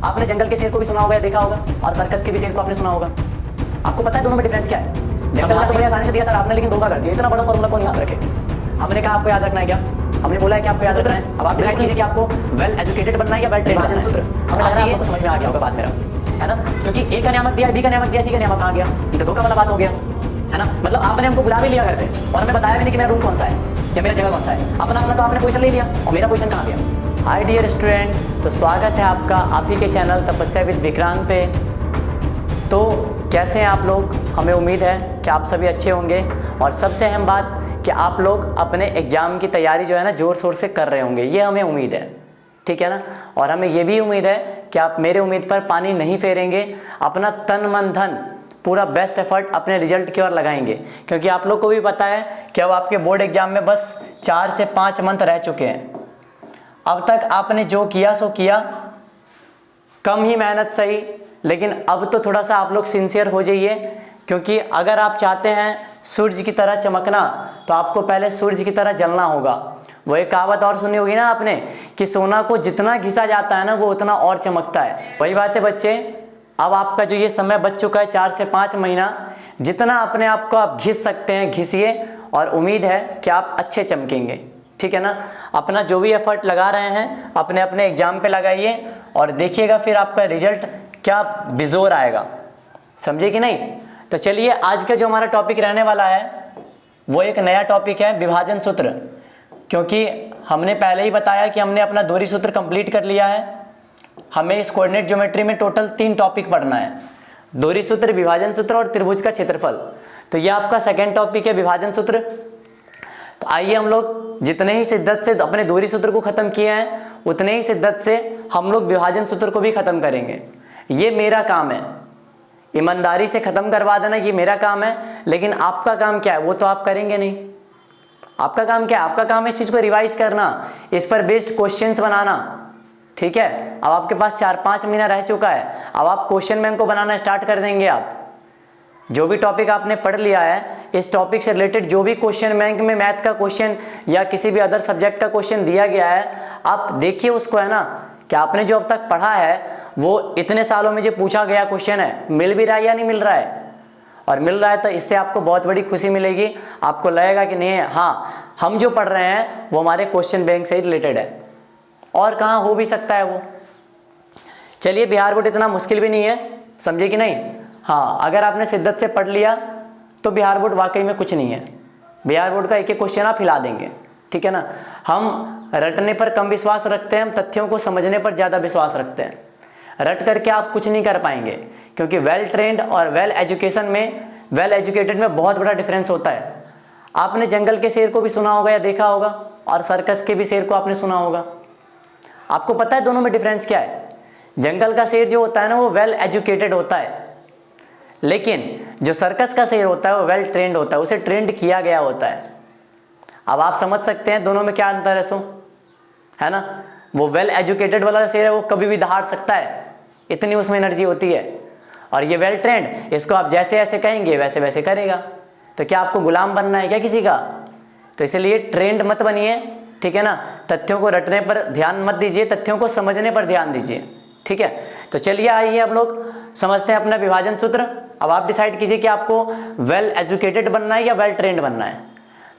आपने जंगल के शेर को भी सुना होगा या देखा होगा, और सर्कस के भी शेर को आपने सुना होगा। आपको पता है दोनों में डिफरेंस क्या है? जंगल का तो बड़ी आसानी से दिया सर आपने, लेकिन धोखा कर दिया। इतना बड़ा फॉर्मूला कौन याद रखे? हमने कहा आपको याद रखना है क्या? हमने बोला है कि आपको याद रखना है। अब आप डिसाइड कीजिए कि आपको वेल एजुकेटेड बनना है या वेल ट्रेन्ड बनना है। सूत्र आपको समझ में आ गया होगा बात मेरा, है ना? क्योंकि ए का नियामक दिया, बी का नियामक दिया, सी का नियामक कहाँ गया? ये तो धोखा वाला बात हो गया, है ना? मतलब आपने हमको बुला भी लिया घर पे और हमें बताया भी नहीं कि मेरा रूम कौन सा है या मेरा जगह कौन सा है। अपना अपना तो आपने पोजीशन ले लिया और मेरा पोजीशन कहाँ गया? हाय डियर स्टूडेंट, तो स्वागत है आपका आप ही के चैनल तपस्या विद विक्रांत पे। तो कैसे हैं आप लोग? हमें उम्मीद है कि आप सभी अच्छे होंगे, और सबसे अहम बात कि आप लोग अपने एग्ज़ाम की तैयारी जो है ना ज़ोर शोर से कर रहे होंगे, ये हमें उम्मीद है, ठीक है ना? और हमें ये भी उम्मीद है कि आप मेरे उम्मीद पर पानी नहीं फेरेंगे, अपना तन मन धन पूरा बेस्ट एफर्ट अपने रिजल्ट की ओर लगाएंगे। क्योंकि आप लोग को भी पता है कि अब आपके बोर्ड एग्जाम में बस 4 से 5 मंथ रह चुके हैं। अब तक आपने जो किया सो किया, कम ही मेहनत सही, लेकिन अब तो थोड़ा सा आप लोग सिंसियर हो जाइए। क्योंकि अगर आप चाहते हैं सूरज की तरह चमकना, तो आपको पहले सूरज की तरह जलना होगा। वो एक कहावत और सुनी होगी ना आपने कि सोना को जितना घिसा जाता है ना, वो उतना और चमकता है। वही बात है बच्चे, अब आपका जो ये समय बच चुका है 4 से 5 महीना, जितना अपने आप को आप घिस सकते हैं घिसिए, और उम्मीद है कि आप अच्छे चमकेंगे, ठीक है ना? अपना जो भी एफर्ट लगा रहे हैं अपने अपने एग्जाम पे लगाइए, और देखिएगा फिर आपका रिजल्ट क्या बेजोर आएगा, समझे कि नहीं? तो चलिए, आज का जो हमारा टॉपिक रहने वाला है वो एक नया टॉपिक है, विभाजन सूत्र। क्योंकि हमने पहले ही बताया कि हमने अपना दूरी सूत्र कंप्लीट कर लिया है। हमें इस कोऑर्डिनेट ज्योमेट्री में टोटल 3 टॉपिक पढ़ना है, दूरी सूत्र, विभाजन सूत्र और त्रिभुज का क्षेत्रफल। तो ये आपका सेकेंड टॉपिक है, विभाजन सूत्र। तो आइए हम लोग जितने ही शिद्दत से अपने दूरी सूत्र को खत्म किए हैं, उतने ही शिद्दत से हम लोग विभाजन सूत्र को भी खत्म करेंगे। ये मेरा काम है, ईमानदारी से खत्म करवा देना, ये मेरा काम है। लेकिन आपका काम क्या है वो तो आप करेंगे नहीं। आपका काम क्या है? आपका काम है इस चीज को रिवाइज करना, इस पर बेस्ड क्वेश्चंस बनाना, ठीक है? अब आपके पास 4-5 महीना रह चुका है, अब आप क्वेश्चन बैंक को बनाना स्टार्ट कर देंगे। आप जो भी टॉपिक आपने पढ़ लिया है, इस टॉपिक से रिलेटेड जो भी क्वेश्चन बैंक में मैथ का क्वेश्चन या किसी भी अदर सब्जेक्ट का क्वेश्चन दिया गया है, आप देखिए उसको, है ना? कि आपने जो अब तक पढ़ा है वो इतने सालों में जो पूछा गया क्वेश्चन है, मिल भी रहा है या नहीं मिल रहा है? और मिल रहा है तो इससे आपको बहुत बड़ी खुशी मिलेगी। आपको लगेगा कि नहीं, हाँ, हम जो पढ़ रहे हैं वो हमारे क्वेश्चन बैंक से ही रिलेटेड है, और कहाँ हो भी सकता है वो। चलिए, बिहार बोर्ड इतना मुश्किल भी नहीं है, समझे कि नहीं? हाँ, अगर आपने शिद्दत से पढ़ लिया तो बिहार बोर्ड वाकई में कुछ नहीं है। बिहार बोर्ड का एक एक क्वेश्चन आप हिला देंगे, ठीक है ना? हम रटने पर कम विश्वास रखते हैं, हम तथ्यों को समझने पर ज़्यादा विश्वास रखते हैं। रट करके आप कुछ नहीं कर पाएंगे, क्योंकि वेल ट्रेंड और वेल एजुकेशन में, वेल एजुकेटेड में बहुत बड़ा डिफरेंस होता है। आपने जंगल के शेर को भी सुना होगा या देखा होगा, और सर्कस के भी शेर को आपने सुना होगा। आपको पता है दोनों में डिफरेंस क्या है? जंगल का शेर जो होता है ना, वो वेल एजुकेटेड होता है, लेकिन जो सर्कस का शेर होता है वो वेल ट्रेंड होता है, उसे ट्रेंड किया गया होता है। अब आप समझ सकते हैं दोनों में क्या अंतर है, सो है ना? वो वेल एजुकेटेड वाला शेर है, वो कभी भी दहाड़ सकता है, इतनी उसमें एनर्जी होती है। और ये वेल ट्रेंड, इसको आप जैसे ऐसे कहेंगे वैसे वैसे करेगा। तो क्या आपको गुलाम बनना है क्या किसी का? तो इसलिए ट्रेंड मत बनिए, ठीक है ना? तथ्यों को रटने पर ध्यान मत दीजिए, तथ्यों को समझने पर ध्यान दीजिए, ठीक है? तो चलिए, आइए हम लोग समझते हैं अपना विभाजन सूत्र। अब आप डिसाइड कीजिए कि आपको वेल एजुकेटेड बनना है या वेल ट्रेंड बनना है।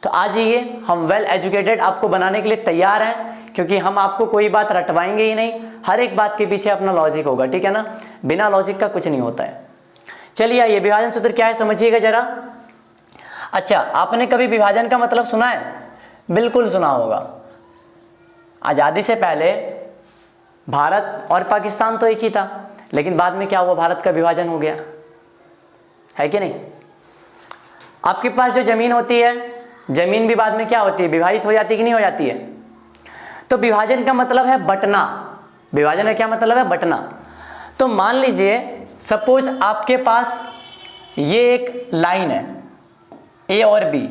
तो आ जाइए, हम वेल एजुकेटेड आपको बनाने के लिए तैयार हैं, क्योंकि हम आपको कोई बात रटवाएंगे ही नहीं, हर एक बात के पीछे अपना लॉजिक होगा, ठीक है ना? बिना लॉजिक का कुछ नहीं होता है। चलिए आइए, विभाजन सूत्र क्या है समझिएगा जरा। अच्छा, आपने कभी विभाजन का मतलब सुना है? बिल्कुल सुना होगा। आज़ादी से पहले भारत और पाकिस्तान तो एक ही था, लेकिन बाद में क्या हुआ? भारत का विभाजन हो गया, है कि नहीं? आपके पास जो जमीन होती है, जमीन भी बाद में क्या होती है? विभाजित हो जाती है कि नहीं हो जाती है? तो विभाजन का मतलब है बंटना। विभाजन का क्या मतलब है? बंटना। तो मान लीजिए, सपोज आपके पास ये एक लाइन है, ए और बी,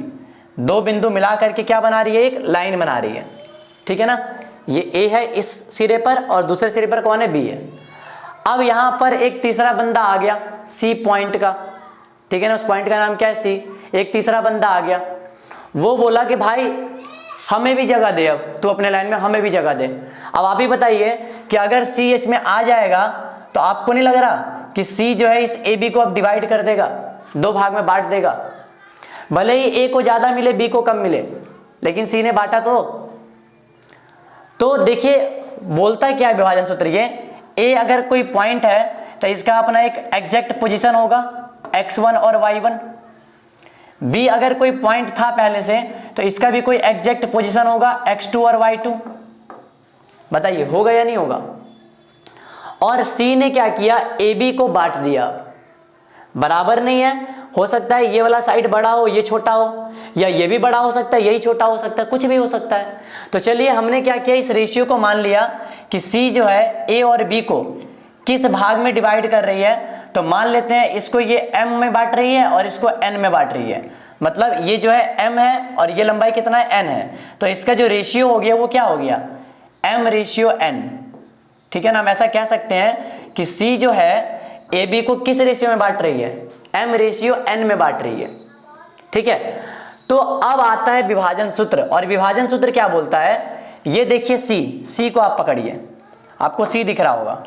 2 बिंदु मिला करके क्या बना रही है? एक लाइन बना रही है, ठीक है ना? ये ए है इस सिरे पर, और दूसरे सिरे पर कौन है? बी है। अब यहां पर एक तीसरा बंदा आ गया, सी पॉइंट का, ठीक है ना? उस पॉइंट का नाम क्या है? सी। एक तीसरा बंदा आ गया, वो बोला कि भाई हमें भी जगह दे, अब तू अपने लाइन में हमें भी जगह दे। अब आप ही बताइए कि अगर सी इसमें आ जाएगा तो आपको नहीं लग रहा कि सी जो है इस ए बी को अब डिवाइड कर देगा, दो भाग में बांट देगा। भले ही ए को ज्यादा मिले बी को कम मिले, लेकिन सी ने बांटा तो देखिए बोलता क्या है विभाजन सूत्र, ये ए अगर कोई पॉइंट है तो इसका अपना एक एग्जैक्ट पोजीशन होगा x1 और y1। बी अगर कोई पॉइंट था पहले से तो इसका भी कोई एग्जैक्ट पोजीशन होगा x2 और y2। बताइए होगा या नहीं होगा। और सी ने क्या किया, ए बी को बांट दिया। बराबर नहीं है, हो सकता है ये वाला साइड बड़ा हो ये छोटा हो, या ये भी बड़ा हो सकता है यही छोटा हो सकता है, कुछ भी हो सकता है। तो चलिए हमने क्या किया, इस रेशियो को मान लिया कि सी जो है ए और बी को किस भाग में डिवाइड कर रही है। तो मान लेते हैं इसको ये m में बांट रही है और इसको n में बांट रही है। मतलब ये जो है m है और ये लंबाई कितना है n है, तो इसका जो रेशियो हो गया वो क्या हो गया, m/n। ठीक है ना, हम ऐसा कह सकते हैं कि सी जो है ए बी को किस रेशियो में बांट रही है, m/n में बांट रही है। ठीक है, तो अब आता है विभाजन सूत्र। और विभाजन सूत्र क्या बोलता है, ये देखिए सी को आप पकड़िए, आपको सी दिख रहा होगा।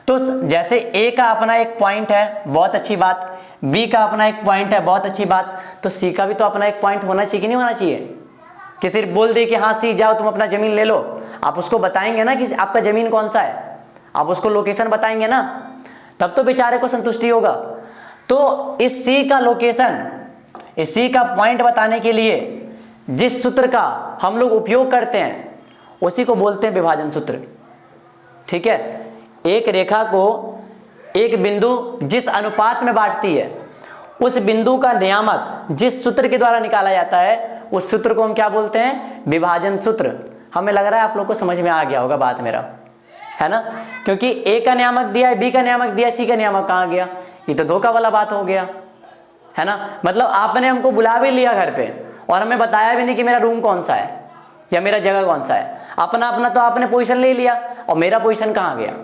तो जैसे ए का अपना एक पॉइंट है, बहुत अच्छी बात, बी का अपना एक पॉइंट है, बहुत अच्छी बात, तो सी का भी तो अपना एक पॉइंट होना चाहिए कि नहीं होना चाहिए। कि सिर्फ बोल दे कि हाँ सी जाओ तुम अपना जमीन ले लो, आप उसको बताएंगे ना कि आपका जमीन कौन सा है, आप उसको लोकेशन बताएंगे ना, तब तो बेचारे को संतुष्टि होगा। तो इस सी का लोकेशन, इस सी का पॉइंट बताने के लिए जिस सूत्र का हम लोग उपयोग करते हैं उसी को बोलते हैं विभाजन सूत्र। ठीक है, एक रेखा को एक बिंदु जिस अनुपात में बांटती है उस बिंदु का नियामक जिस सूत्र के द्वारा निकाला जाता है उस सूत्र को हम क्या बोलते हैं, विभाजन सूत्र। हमें लग रहा है आप लोग को समझ में आ गया होगा बात मेरा, है ना, क्योंकि ए का नियामक दिया है, बी का नियामक दिया, सी का नियामक कहाँ गया, ये तो धोखा वाला बात हो गया, है ना। मतलब आपने हमको बुला भी लिया घर पे और हमें बताया भी नहीं कि मेरा रूम कौन सा है या मेरा जगह कौन सा है, अपना अपना तो आपने पोजीशन ले लिया और मेरा पोजीशन कहाँ गया,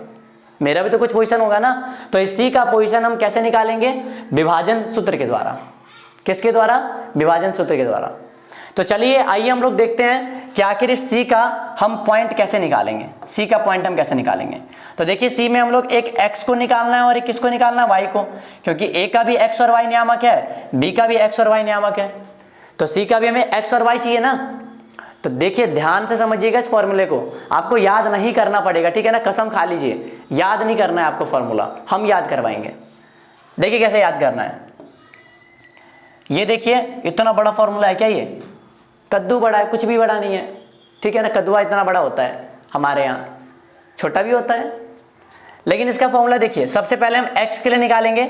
मेरा भी तो कुछ पोजीशन होगा ना। तो इस सी का पोजीशन हम कैसे निकालेंगे, विभाजन सूत्र के द्वारा। किसके द्वारा, विभाजन सूत्र के द्वारा। तो चलिए आइए हम लोग देखते हैं कि आखिर इस सी का हम पॉइंट कैसे निकालेंगे, सी का पॉइंट हम कैसे निकालेंगे। तो देखिए सी में हम लोग एक x को निकालना है और एक किसको निकालना है, y को, क्योंकि a का भी x और y नियामक है, b का भी x और y नियामक है, तो c का भी हमें x और y चाहिए ना। तो देखिए ध्यान से समझिएगा इस फॉर्मूले को, आपको याद नहीं करना पड़ेगा, ठीक है ना, कसम खा लीजिए, याद नहीं करना है आपको फॉर्मूला, हम याद करवाएंगे। देखिए कैसे याद करना है, ये देखिए इतना बड़ा फॉर्मूला है क्या, ये कद्दू बड़ा है, कुछ भी बड़ा नहीं है, ठीक है ना, कद्दुआ इतना बड़ा होता है, हमारे यहाँ छोटा भी होता है। लेकिन इसका फॉर्मूला देखिए, सबसे पहले हम x के लिए निकालेंगे,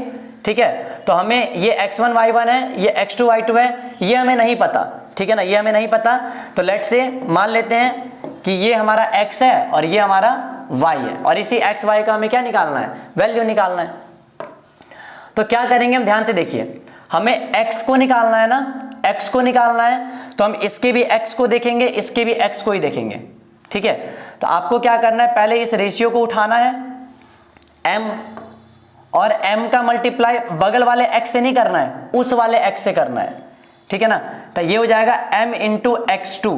ठीक है, तो हमें ये x1 y1 है, ये x2 y2 है, ये हमें नहीं पता, ठीक है ना, ये हमें नहीं पता। तो लेट्स से मान लेते हैं कि ये हमारा x है और ये हमारा y है, और इसी x y का हमें क्या निकालना है, वैल्यू निकालना है। तो क्या करेंगे हम, ध्यान से देखिए, हमें x को निकालना है ना, x को निकालना है, तो हम इसके भी x को देखेंगे, इसके भी x को ही देखेंगे, ठीक है। तो आपको क्या करना है, पहले इस रेशियो को उठाना है m, और m का मल्टीप्लाई बगल वाले x से नहीं करना है, उस वाले x से करना है, ठीक है ना। तो ये हो जाएगा m into x2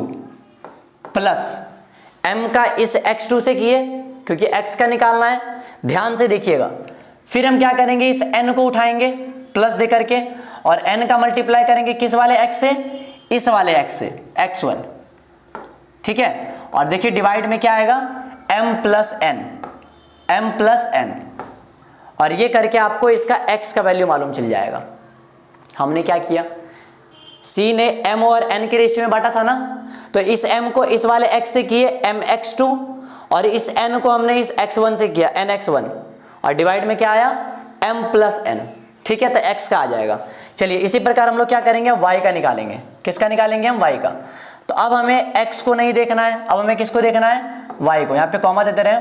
plus m का इस x2 से किए, क्योंकि x का निकालना है, ध्यान से देखिएगा। फिर हम क्या करेंगे, इस n को उठाएंगे प्लस दे करके, और n का मल्टीप्लाई करेंगे किस वाले x से, इस वाले x से, x1, ठीक है। और देखिए डिवाइड में क्या आएगा, m प्लस n, और ये करके आपको इसका x का वैल्यू मालूम चल जाएगा। हमने क्या किया, c ने m और n के रेशियो में बांटा था ना, तो इस m को इस वाले x से किए mx2, और इस n को हमने इस x1 से किया nx1, और डिवाइड में क्या आया, m प्लस n, ठीक है, तो x का आ जाएगा। चलिए इसी प्रकार हम लोग क्या करेंगे, y का निकालेंगे। किसका निकालेंगे हम, y का। तो अब हमें x को नहीं देखना है, अब हमें किसको देखना है, y को, यहाँ पे कॉमा देते रहे।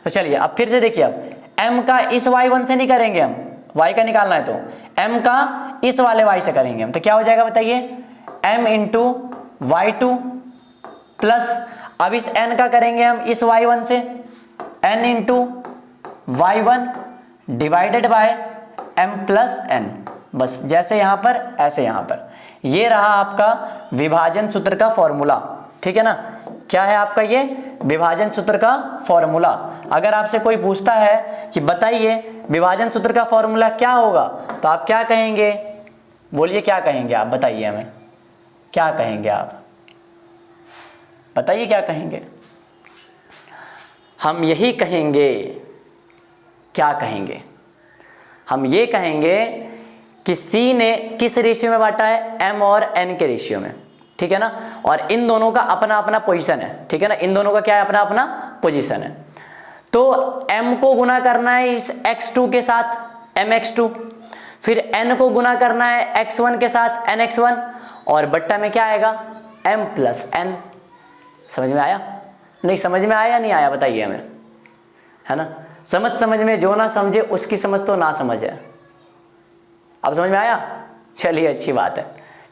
तो चलिए अब फिर से देखिए, अब m का इस y1 से नहीं करेंगे हम, y का निकालना है तो m का इस वाले y से करेंगे हम। तो क्या हो जाएगा बताइए, m इंटू y2 प्लस, अब इस n का करेंगे हम इस y1 से, n into y1 divided by m plus n, बस जैसे यहां पर ऐसे यहां पर। ये रहा आपका विभाजन सूत्र का फॉर्मूला, ठीक है ना। क्या है आपका ये विभाजन सूत्र का फॉर्मूला। अगर आपसे कोई पूछता है कि बताइए विभाजन सूत्र का फॉर्मूला क्या होगा, तो आप क्या कहेंगे, बोलिए क्या कहेंगे आप, बताइए हमें क्या कहेंगे आप, बताइए क्या कहेंगे। हम यही कहेंगे, क्या कहेंगे, हम ये कहेंगे कि C ने किस रेशियो में बांटा है, M और N के रेशियो में, ठीक है ना। और इन दोनों का अपना अपना पोजीशन है, ठीक है ना, इन दोनों का क्या है, अपना अपना पोजीशन है। तो M को गुना करना है इस x2 के साथ mx2, फिर N को गुना करना है x1 के साथ nx1, और बट्टा में क्या आएगा m प्लस n। समझ में आया, नहीं समझ में आया नहीं आया, बताइए हमें, है ना। समझ में, जो ना समझे उसकी समझ तो ना समझ है। अब समझ में आया, चलिए अच्छी बात है,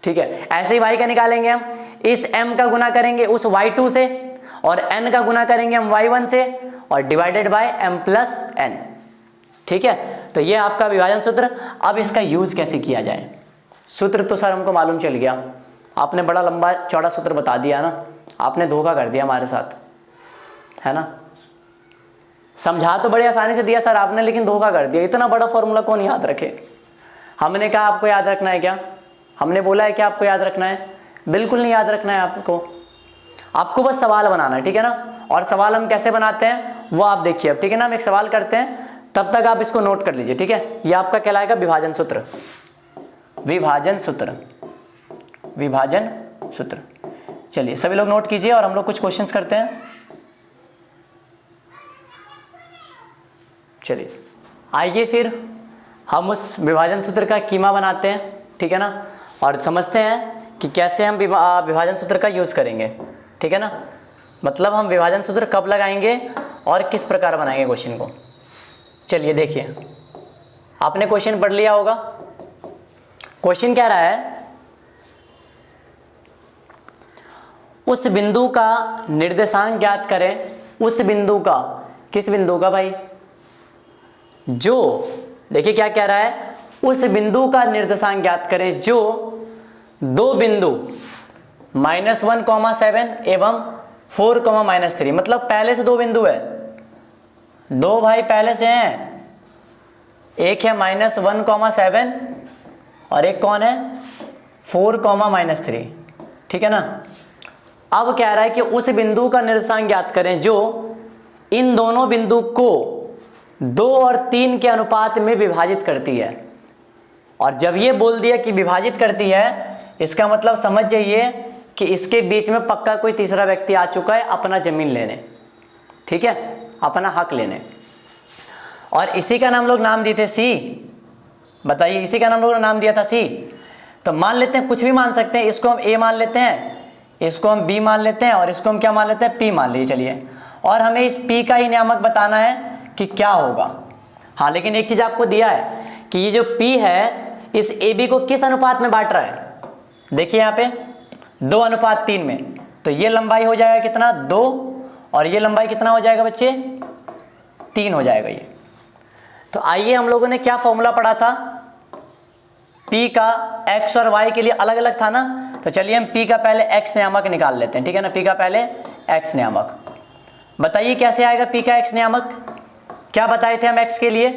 ठीक है। ऐसे ही y का निकालेंगे हम, इस m का गुना करेंगे उस y2 से, और n का गुना करेंगे हम y1 से, और divided by m plus n, ठीक है। तो ये आपका विभाजन सूत्र। अब इसका यूज कैसे किया जाए, सूत्र तो सर हमको मालूम चल गया, आपने बड़ा लंबा चौड़ा सूत्र बता दिया ना, आपने धोखा कर दिया हमारे साथ, है ना। समझा तो बड़े आसानी से दिया सर आपने, लेकिन धोखा कर दिया। इतना बड़ा फॉर्मूला कौन याद रखे। हमने कहा आपको याद रखना है क्या, हमने बोला है कि आपको याद रखना है, बिल्कुल नहीं याद रखना है आपको। आपको बस सवाल बनाना है, ठीक है ना। और सवाल हम कैसे बनाते हैं वो आप देखिए अब, ठीक है ना। हम एक सवाल करते हैं, तब तक आप इसको नोट कर लीजिए, ठीक है। ये आपका कहलाएगा विभाजन सूत्र, विभाजन सूत्र, विभाजन सूत्र। चलिए सभी लोग नोट कीजिए और हम लोग कुछ क्वेश्चंस करते हैं। चलिए आइए फिर हम उस विभाजन सूत्र का कीमा बनाते हैं, ठीक है ना, और समझते हैं कि कैसे हम विभाजन सूत्र का यूज़ करेंगे, ठीक है ना। मतलब हम विभाजन सूत्र कब लगाएंगे और किस प्रकार बनाएंगे क्वेश्चन को। चलिए देखिए, आपने क्वेश्चन पढ़ लिया होगा। क्वेश्चन कह रहा है उस बिंदु का निर्देशांक ज्ञात करें, उस बिंदु का, किस बिंदु का भाई, जो, देखिए क्या कह रहा है, उस बिंदु का निर्देशांक ज्ञात करें जो दो बिंदु -1,7 एवं 4,-3, मतलब पहले से दो बिंदु है, दो भाई पहले से हैं, एक है -1,7 और एक कौन है 4,-3, ठीक है ना। अब कह रहा है कि उस बिंदु का निर्देशांक ज्ञात करें जो इन दोनों बिंदु को 2 और 3 के अनुपात में विभाजित करती है। और जब ये बोल दिया कि विभाजित करती है, इसका मतलब समझ जाइए कि इसके बीच में पक्का कोई तीसरा व्यक्ति आ चुका है अपना जमीन लेने, ठीक है, अपना हक लेने। और इसी का नाम लोग नाम दिए थे सी। बताइए, इसी का नाम लोगों ने नाम दिया था सी। तो मान लेते हैं, कुछ भी मान सकते हैं, इसको हम ए मान लेते हैं, इसको हम बी मान लेते हैं, और इसको हम क्या मान लेते हैं, पी मान लीजिए। चलिए, और हमें इस पी का ही नियामक बताना है कि क्या होगा। हाँ, लेकिन एक चीज आपको दिया है कि ये जो पी है इस ए बी को किस अनुपात में बांट रहा है। देखिए यहाँ पे 2:3 में, तो ये लंबाई हो जाएगा कितना 2, और ये लंबाई कितना हो जाएगा बच्चे 3 हो जाएगा ये। तो आइए, हम लोगों ने क्या फॉर्मूला पढ़ा था, P का x और y के लिए अलग अलग था ना। तो चलिए हम P का पहले x नियामक निकाल लेते हैं, ठीक है ना। P का पहले x नियामक, बताइए कैसे आएगा P का x नियामक। क्या बताए थे हम x के लिए,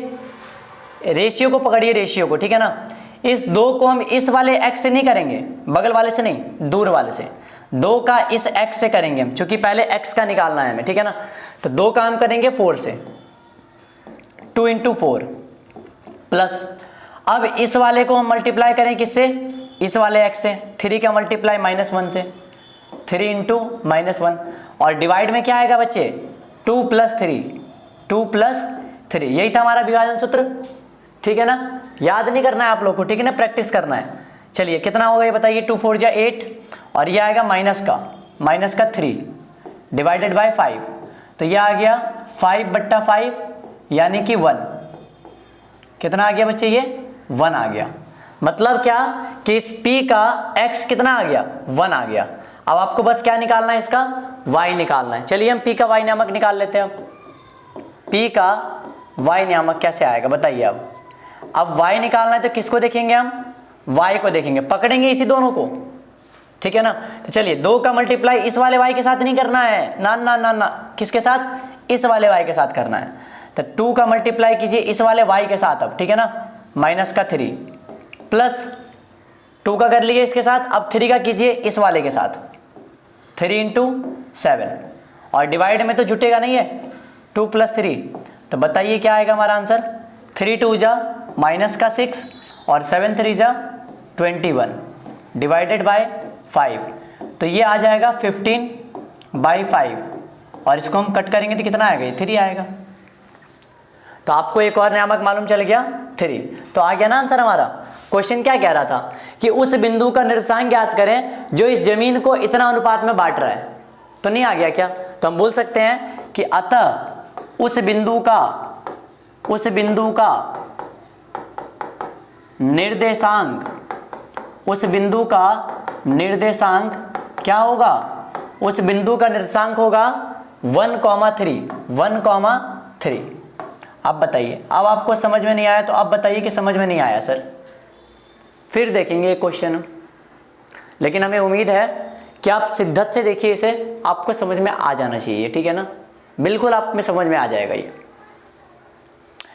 रेशियो को पकड़िए, रेशियो को, ठीक है ना। इस 2 को हम इस वाले x से नहीं करेंगे, बगल वाले से नहीं, दूर वाले से, 2 का इस x से करेंगे हम, क्योंकि पहले x का निकालना है हमें, ठीक है ना। तो 2 का हम करेंगे 4 से, 2 × 4 प्लस, अब इस वाले को हम मल्टीप्लाई करें किससे, इस वाले x से, 3 का मल्टीप्लाई -1 से, 3 × -1, और डिवाइड में क्या आएगा बच्चे 2 + 3, 2 + 3, यही था हमारा विभाजन सूत्र, ठीक है ना। याद नहीं करना है आप लोग को, ठीक है ना, प्रैक्टिस करना है। चलिए कितना होगा ये बताइए, 2 × 4 = 8, और ये आएगा माइनस का 3 डिवाइडेड बाय 5, तो ये आ गया 5/5 यानी कि 1। कितना आ गया बच्चे, ये 1 आ गया। मतलब क्या कि इस P का x कितना आ गया, 1 आ गया। अब आपको बस क्या निकालना है, इसका y निकालना है। चलिए हम P का y नियामक निकाल लेते हैं। P का y नियामक कैसे आएगा बताइए। अब y निकालना है तो किसको देखेंगे हम, y को देखेंगे, पकड़ेंगे इसी दोनों को, ठीक है ना। तो चलिए 2 का मल्टीप्लाई इस वाले y के साथ नहीं करना है, ना ना ना ना, किसके साथ, इस वाले y के साथ करना है। तो 2 का मल्टीप्लाई कीजिए इस वाले y के साथ अब, ठीक है ना, माइनस का 3 प्लस 2 का कर लीजिए इसके साथ, अब 3 का कीजिए इस वाले के साथ, 3 इंटू 7, और डिवाइड में तो जुटेगा नहीं है, 2 प्लस 3, तो बताइए क्या आएगा हमारा आंसर, 3 2 जा माइनस का 6 और 7 3 जा 21 डिवाइडेड बाय 5, तो ये आ जाएगा 15/5, और इसको हम कट करेंगे तो कितना आएगा, ये 3 आएगा। तो आपको एक और नियामक मालूम चल गया, 3, तो आ गया ना आंसर हमारा। क्वेश्चन क्या कह रहा था कि उस बिंदु का निर्देशांक ज्ञात करें जो इस जमीन को इतना अनुपात में बांट रहा है, तो नहीं आ गया क्या, तो हम बोल सकते हैं कि अतः उस बिंदु निर्देशांक क्या होगा, उस बिंदु का निर्देशांक होगा 1,3। अब बताइए, अब आपको समझ में नहीं आया तो अब बताइए कि समझ में नहीं आया सर, फिर देखेंगे क्वेश्चन, लेकिन हमें उम्मीद है कि आप शिद्दत से देखिए इसे, आपको समझ में आ जाना चाहिए, ठीक है ना, बिल्कुल आप में समझ में आ जाएगा ये।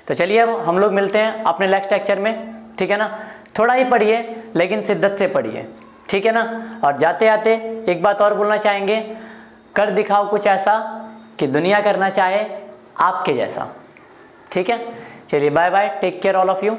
तो चलिए अब हम लोग मिलते हैं अपने नेक्स्ट लेक्चर में, ठीक है ना, थोड़ा ही पढ़िए लेकिन शिद्दत से पढ़िए, ठीक है ना। और जाते जाते एक बात और बोलना चाहेंगे, कर दिखाओ कुछ ऐसा कि दुनिया करना चाहे आपके जैसा, ठीक है। चलिए bye bye, take care all of you.